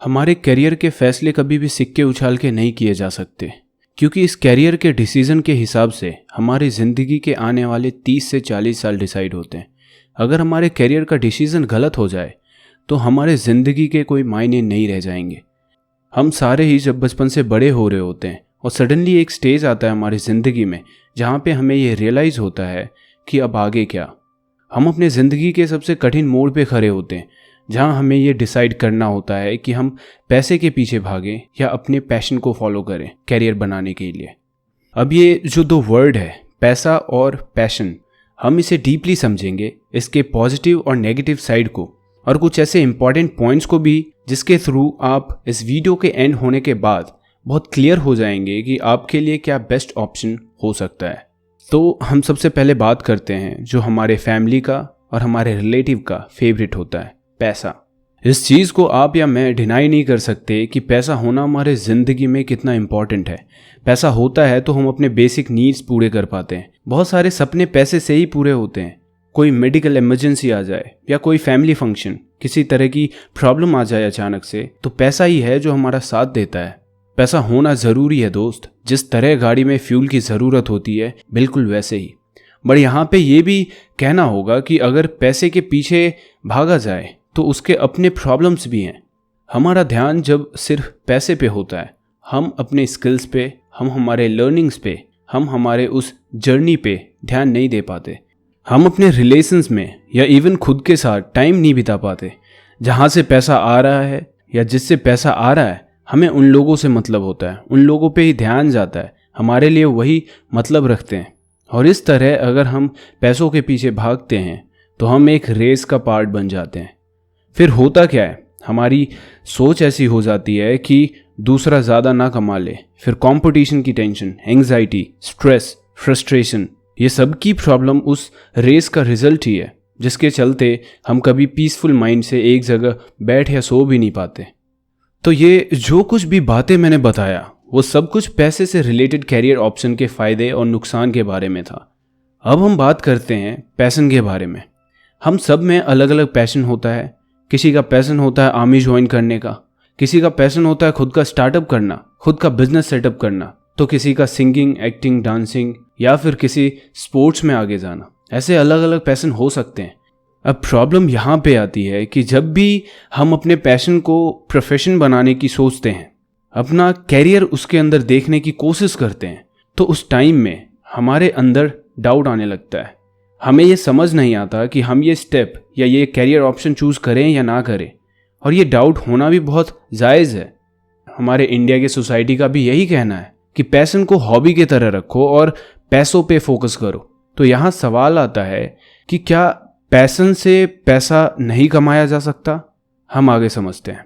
हमारे करियर के फैसले कभी भी सिक्के उछाल के नहीं किए जा सकते, क्योंकि इस करियर के डिसीजन के हिसाब से हमारी ज़िंदगी के आने वाले 30 से 40 साल डिसाइड होते हैं। अगर हमारे करियर का डिसीजन गलत हो जाए तो हमारे ज़िंदगी के कोई मायने नहीं रह जाएंगे। हम सारे ही जब बचपन से बड़े हो रहे होते हैं और सडनली एक स्टेज आता है हमारी ज़िंदगी में जहाँ पे हमें ये रियलाइज़ होता है कि अब आगे क्या। हम अपने ज़िंदगी के सबसे कठिन मोड़ पे खड़े होते हैं जहाँ हमें ये डिसाइड करना होता है कि हम पैसे के पीछे भागें या अपने पैशन को फॉलो करें कैरियर बनाने के लिए। अब ये जो दो वर्ड है, पैसा और पैशन, हम इसे डीपली समझेंगे, इसके पॉजिटिव और नेगेटिव साइड को और कुछ ऐसे इंपॉर्टेंट पॉइंट्स को भी जिसके थ्रू आप इस वीडियो के एंड होने के बाद बहुत क्लियर हो जाएंगे कि आपके लिए क्या बेस्ट ऑप्शन हो सकता है। तो हम सबसे पहले बात करते हैं जो हमारे फैमिली का और हमारे रिलेटिव का फेवरेट होता है, पैसा। इस चीज़ को आप या मैं डिनाई नहीं कर सकते कि पैसा होना हमारे ज़िंदगी में कितना इम्पॉर्टेंट है। पैसा होता है तो हम अपने बेसिक नीड्स पूरे कर पाते हैं। बहुत सारे सपने पैसे से ही पूरे होते हैं। कोई मेडिकल इमरजेंसी आ जाए या कोई फैमिली फंक्शन, किसी तरह की प्रॉब्लम आ जाए अचानक से, तो पैसा ही है जो हमारा साथ देता है। पैसा होना ज़रूरी है दोस्त। जिस तरह गाड़ी में फ्यूल की ज़रूरत होती है बिल्कुल वैसे ही। बट यहाँ पे ये भी कहना होगा कि अगर पैसे के पीछे भागा जाए तो उसके अपने प्रॉब्लम्स भी हैं। हमारा ध्यान जब सिर्फ पैसे पे होता है, हम अपने स्किल्स पे, हम हमारे लर्निंग्स पे, हम हमारे उस जर्नी पे ध्यान नहीं दे पाते। हम अपने रिलेशंस में या इवन खुद के साथ टाइम नहीं बिता पाते। जहाँ से पैसा आ रहा है या जिससे पैसा आ रहा है, हमें उन लोगों से मतलब होता है, उन लोगों पे ही ध्यान जाता है, हमारे लिए वही मतलब रखते हैं। और इस तरह अगर हम पैसों के पीछे भागते हैं तो हम एक रेस का पार्ट बन जाते हैं। फिर होता क्या है, हमारी सोच ऐसी हो जाती है कि दूसरा ज़्यादा ना कमा ले। फिर कंपटीशन की टेंशन, एंग्जाइटी, स्ट्रेस, फ्रस्ट्रेशन, ये सब की प्रॉब्लम उस रेस का रिजल्ट ही है, जिसके चलते हम कभी पीसफुल माइंड से एक जगह बैठ या सो भी नहीं पाते। तो ये जो कुछ भी बातें मैंने बताया वो सब कुछ पैसे से रिलेटेड कैरियर ऑप्शन के फ़ायदे और नुकसान के बारे में था। अब हम बात करते हैं पैशन के बारे में। हम सब में अलग अलग पैशन होता है। किसी का पैशन होता है आर्मी ज्वाइन करने का, किसी का पैशन होता है खुद का स्टार्टअप करना, खुद का बिजनेस सेटअप करना, तो किसी का सिंगिंग, एक्टिंग, डांसिंग या फिर किसी स्पोर्ट्स में आगे जाना। ऐसे अलग अलग पैशन हो सकते हैं। अब प्रॉब्लम यहाँ पे आती है कि जब भी हम अपने पैशन को प्रोफेशन बनाने की सोचते हैं, अपना कैरियर उसके अंदर देखने की कोशिश करते हैं, तो उस टाइम में हमारे अंदर डाउट आने लगता है। हमें ये समझ नहीं आता कि हम ये स्टेप या ये कैरियर ऑप्शन चूज़ करें या ना करें। और ये डाउट होना भी बहुत जायज़ है। हमारे इंडिया की सोसाइटी का भी यही कहना है कि पैशन को हॉबी की तरह रखो और पैसों पे फोकस करो। तो यहाँ सवाल आता है कि क्या पैशन से पैसा नहीं कमाया जा सकता? हम आगे समझते हैं।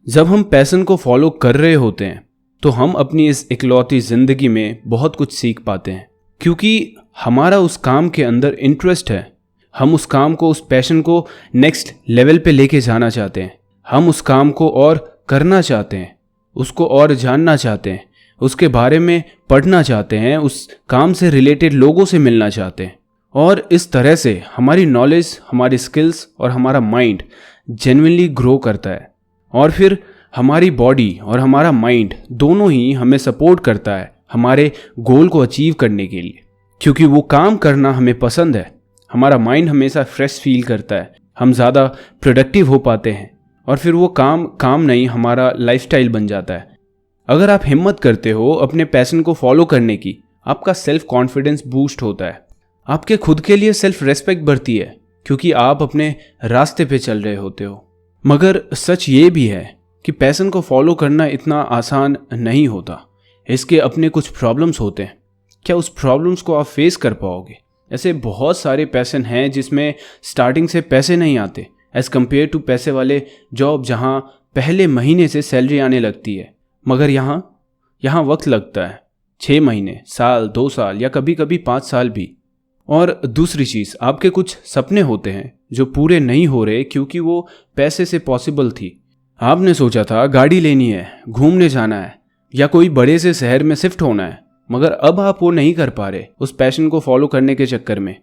जब हम पैशन को फॉलो कर रहे होते हैं तो हम अपनी इस इकलौती ज़िंदगी में बहुत कुछ सीख पाते हैं, क्योंकि हमारा उस काम के अंदर इंटरेस्ट है। हम उस काम को, उस पैशन को नेक्स्ट लेवल पे लेके जाना चाहते हैं। हम उस काम को और करना चाहते हैं, उसको और जानना चाहते हैं, उसके बारे में पढ़ना चाहते हैं, उस काम से रिलेटेड लोगों से मिलना चाहते हैं। और इस तरह से हमारी नॉलेज, हमारी स्किल्स और हमारा माइंड जेन्युइनली ग्रो करता है। और फिर हमारी बॉडी और हमारा माइंड दोनों ही हमें सपोर्ट करता है हमारे गोल को अचीव करने के लिए, क्योंकि वो काम करना हमें पसंद है। हमारा माइंड हमेशा फ्रेश फील करता है, हम ज़्यादा प्रोडक्टिव हो पाते हैं और फिर वो काम नहीं, हमारा लाइफस्टाइल बन जाता है। अगर आप हिम्मत करते हो अपने पैशन को फॉलो करने की, आपका सेल्फ कॉन्फिडेंस बूस्ट होता है, आपके खुद के लिए सेल्फ रेस्पेक्ट बढ़ती है, क्योंकि आप अपने रास्ते पे चल रहे होते हो। मगर सच ये भी है कि पैशन को फॉलो करना इतना आसान नहीं होता। इसके अपने कुछ प्रॉब्लम्स होते हैं। क्या उस प्रॉब्लम्स को आप फेस कर पाओगे? ऐसे बहुत सारे पैशन हैं जिसमें स्टार्टिंग से पैसे नहीं आते, एज़ कम्पेयर टू पैसे वाले जॉब जहां पहले महीने से सैलरी आने लगती है। मगर यहाँ वक्त लगता है, 6 महीने, साल, 2 साल या कभी कभी 5 साल भी। और दूसरी चीज़, आपके कुछ सपने होते हैं जो पूरे नहीं हो रहे क्योंकि वो पैसे से पॉसिबल थी। आपने सोचा था गाड़ी लेनी है, घूमने जाना है या कोई बड़े से शहर में शिफ्ट होना है, मगर अब आप वो नहीं कर पा रहे उस पैशन को फॉलो करने के चक्कर में।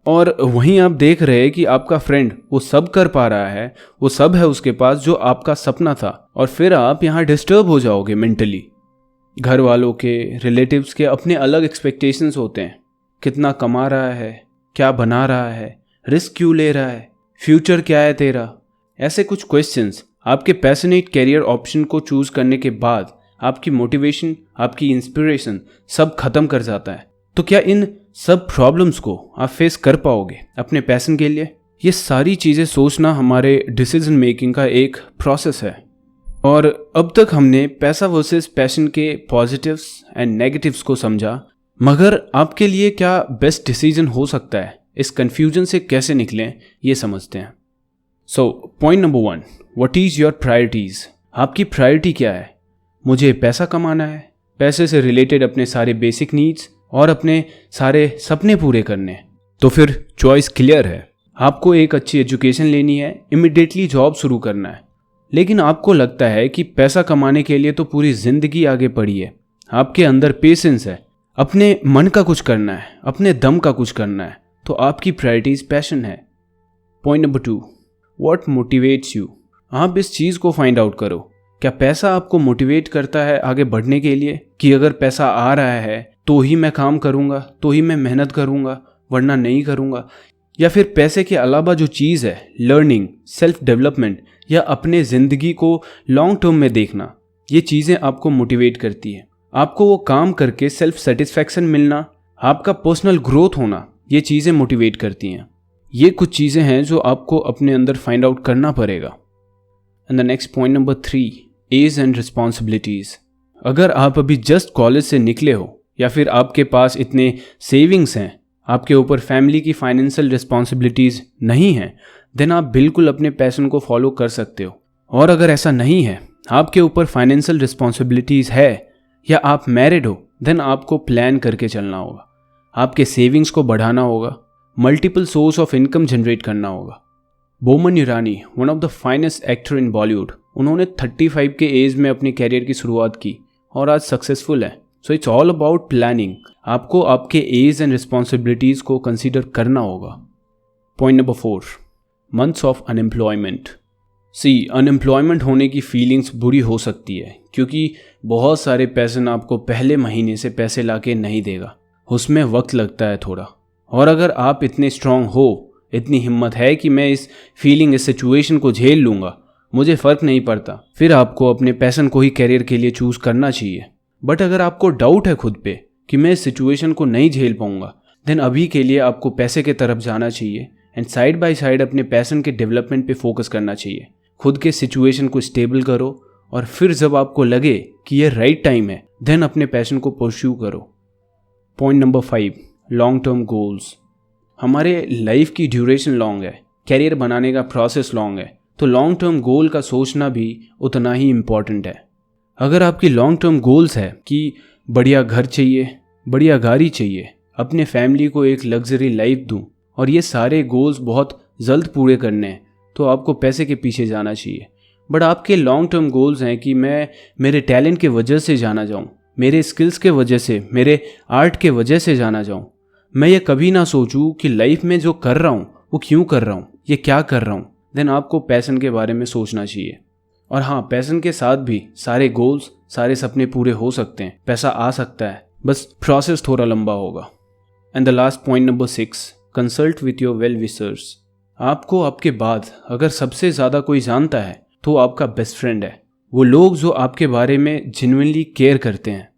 और वहीं आप देख रहे हैं कि आपका फ्रेंड वो सब कर पा रहा है, वो सब है उसके पास जो आपका सपना था, और फिर आप यहाँ डिस्टर्ब हो जाओगे मेंटली। घर वालों के, रिलेटिव्स के अपने अलग एक्सपेक्टेशंस होते हैं। कितना कमा रहा है, क्या बना रहा है, रिस्क क्यों ले रहा है, फ्यूचर क्या है तेरा, ऐसे कुछ क्वेश्चंस आपके पैशनेट कैरियर ऑप्शन को चूज करने के बाद आपकी मोटिवेशन, आपकी इंस्पिरेशन सब खत्म कर जाता है। तो क्या इन सब प्रॉब्लम्स को आप फेस कर पाओगे अपने पैशन के लिए? ये सारी चीज़ें सोचना हमारे डिसीजन मेकिंग का एक प्रोसेस है। और अब तक हमने पैसा वर्सेस पैशन के पॉजिटिव्स एंड नेगेटिव्स को समझा, मगर आपके लिए क्या बेस्ट डिसीजन हो सकता है, इस कन्फ्यूजन से कैसे निकलें, ये समझते हैं। So point number 1, what is your priorities? आपकी प्रायोरिटी क्या है? मुझे पैसा कमाना है, पैसे से रिलेटेड अपने सारे बेसिक नीड्स और अपने सारे सपने पूरे करने। तो फिर चॉइस क्लियर है, आपको एक अच्छी एजुकेशन लेनी है, इमिडिएटली जॉब शुरू करना है। लेकिन आपको लगता है कि पैसा कमाने के लिए तो पूरी ज़िंदगी आगे पड़ी है, आपके अंदर पेशेंस है, अपने मन का कुछ करना है, अपने दम का कुछ करना है, तो आपकी प्रायोरिटीज पैशन है। Point number 2, what motivates you? आप इस चीज़ को फाइंड आउट करो, क्या पैसा आपको मोटिवेट करता है आगे बढ़ने के लिए, कि अगर पैसा आ रहा है तो ही मैं काम करूँगा, तो ही मैं मेहनत करूँगा, वरना नहीं करूँगा? या फिर पैसे के अलावा जो चीज़ है, लर्निंग, सेल्फ डेवलपमेंट या अपने ज़िंदगी को लॉन्ग टर्म में देखना, ये चीज़ें आपको मोटिवेट करती है। आपको वो काम करके सेल्फ सेटिस्फैक्शन मिलना, आपका पर्सनल ग्रोथ होना, ये चीज़ें मोटिवेट करती हैं। ये कुछ चीज़ें हैं जो आपको अपने अंदर फाइंड आउट करना पड़ेगा। And the next point number 3, age and responsibilities. अगर आप अभी जस्ट कॉलेज से निकले हो या फिर आपके पास इतने सेविंग्स हैं, आपके ऊपर फैमिली की फाइनेंशियल रिस्पॉन्सिबिलिटीज़ नहीं हैं, देन आप बिल्कुल अपने पैशन को फॉलो कर सकते हो। और अगर ऐसा नहीं है, आपके ऊपर फाइनेंशियल रिस्पॉन्सिबिलिटीज़ है या आप मैरिड हो, देन आपको प्लान करके चलना होगा, आपके सेविंग्स को बढ़ाना होगा, multiple source of income generate करना होगा। Boman Irani, one of the finest actor in Bollywood, उन्होंने 35 के एज में अपने कैरियर की शुरुआत की और आज सक्सेसफुल है। So it's all about planning. आपको आपके एज एंड रिस्पॉन्सिबिलिटीज़ को कंसीडर करना होगा। Point number 4, months of unemployment. Unemployment होने की फीलिंग्स बुरी हो सकती है, क्योंकि बहुत सारे पैशन आपको पहले महीने से पैसे लाके नहीं देगा, उसमें वक्त लगता है थोड़ा। और अगर आप इतने स्ट्रांग हो, इतनी हिम्मत है कि मैं इस फीलिंग, इस सिचुएशन को झेल लूँगा, मुझे फ़र्क नहीं पड़ता, फिर आपको अपने पैशन को ही कैरियर के लिए चूज़ करना चाहिए। बट अगर आपको डाउट है खुद पे कि मैं इस सिचुएशन को नहीं झेल पाऊँगा, देन अभी के लिए आपको पैसे के तरफ जाना चाहिए एंड साइड बाय साइड अपने पैशन के डेवलपमेंट पे फोकस करना चाहिए। खुद के सिचुएशन को स्टेबल करो और फिर जब आपको लगे कि ये राइट टाइम है, देन अपने पैशन को परस्यू करो। Point number 5, long term goals. हमारे लाइफ की ड्यूरेशन लॉन्ग है, कैरियर बनाने का प्रोसेस लॉन्ग है, तो लॉन्ग टर्म गोल का सोचना भी उतना ही इम्पॉर्टेंट है। अगर आपकी लॉन्ग टर्म गोल्स है कि बढ़िया घर चाहिए, बढ़िया गाड़ी चाहिए, अपने फैमिली को एक लग्जरी लाइफ दूं, और ये सारे गोल्स बहुत जल्द पूरे करने हैं, तो आपको पैसे के पीछे जाना चाहिए। बट आपके लॉन्ग टर्म गोल्स हैं कि मैं मेरे टैलेंट के वजह से जाना जाऊं, मेरे स्किल्स के वजह से, मेरे आर्ट के वजह से जाना जाऊं। मैं ये कभी ना सोचूं कि लाइफ में जो कर रहा हूं वो क्यों कर रहा हूं, ये क्या कर रहा हूं, देन आपको पैशन के बारे में सोचना चाहिए। और हाँ, पैशन के साथ भी सारे गोल्स, सारे सपने पूरे हो सकते हैं, पैसा आ सकता है, बस प्रोसेस थोड़ा लंबा होगा। And the last point number 6, consult with your well wishers. आपको आपके बाद अगर सबसे ज़्यादा कोई जानता है तो आपका बेस्ट फ्रेंड है। वो लोग जो आपके बारे में जेन्युइनली केयर करते हैं।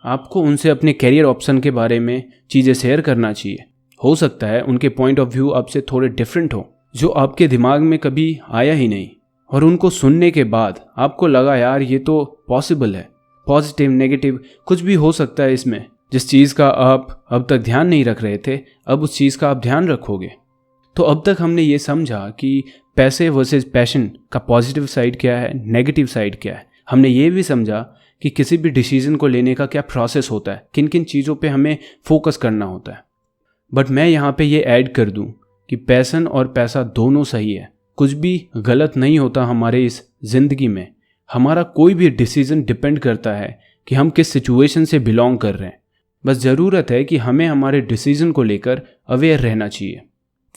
आपको उनसे अपने कैरियर ऑप्शन के बारे में चीज़ें शेयर करना चाहिए। हो सकता है उनके पॉइंट ऑफ व्यू आपसे थोड़े डिफरेंट हो, जो आपके दिमाग में कभी आया ही नहीं, और उनको सुनने के बाद आपको लगा यार ये तो पॉसिबल है। पॉजिटिव, नेगेटिव कुछ भी हो सकता है इसमें। जिस चीज़ का आप अब तक ध्यान नहीं रख रहे थे, अब उस चीज़ का आप ध्यान रखोगे। तो अब तक हमने ये समझा कि पैसे वर्सेस पैशन का पॉजिटिव साइड क्या है, नेगेटिव साइड क्या है। हमने ये भी समझा कि किसी भी डिसीजन को लेने का क्या प्रोसेस होता है, किन किन चीज़ों पे हमें फोकस करना होता है। बट मैं यहाँ पे ये ऐड कर दूँ कि पैशन और पैसा दोनों सही है, कुछ भी गलत नहीं होता हमारे इस ज़िंदगी में। हमारा कोई भी डिसीजन डिपेंड करता है कि हम किस सिचुएशन से बिलोंग कर रहे हैं। बस ज़रूरत है कि हमें हमारे डिसीजन को लेकर अवेयर रहना चाहिए।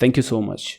Thank you so much.